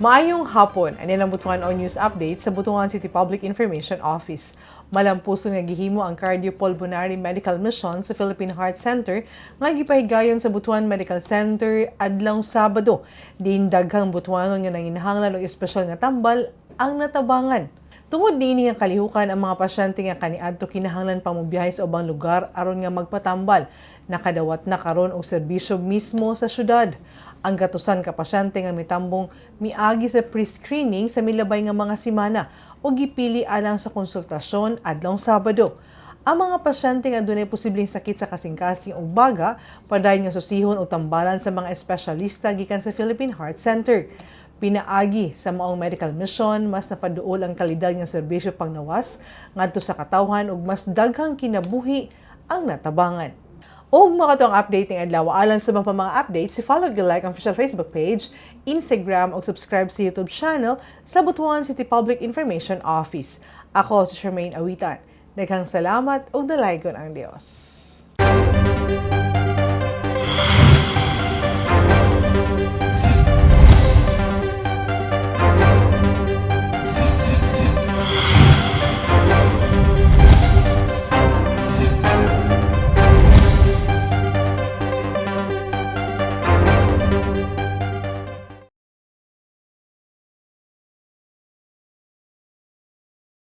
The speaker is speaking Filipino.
Maayong hapon, ani lang butuhan on news update sa Butuan City Public Information Office. Malampuso nga gihimo ang cardiopulmonary medical mission sa Philippine Heart Center nga gipahigayon sa Butuan Medical Center adlaw Sabado. Diin daghang Butuanon nga nanginahanglan og espesyal nga tambal ang natabangan. Tungod niini nga kalihukan ang mga pasyente nga kaniadto kinahanglan pang mobiyahe sa ubang lugar aron nga magpatambal. Nakadawat na karon og serbisyo mismo sa syudad. Ang gatusan ka pasyente nga mitambong miagi sa pre-screening sa milabay nga mga semana o gipili alang sa konsultasyon adlaw Sabado. Ang mga pasyente nga dunay posibleng sakit sa kasing-kasing ug baga, padayon nga susihon o tambalan sa mga espesyalista gikan sa Philippine Heart Center. Pinaagi sa maong medical mission, mas napaduol ang kalidad ng serbisyo pangnawas ngadto sa katawhan ug mas daghang kinabuhi ang natabangan. O makatong updating adlaw alang sa mga updates, follow and like ang official Facebook page, Instagram ug subscribe sa YouTube channel sa Butuan City Public Information Office. Ako si Charmaine Awitan. Daghang salamat ug dalaygon ang Dios.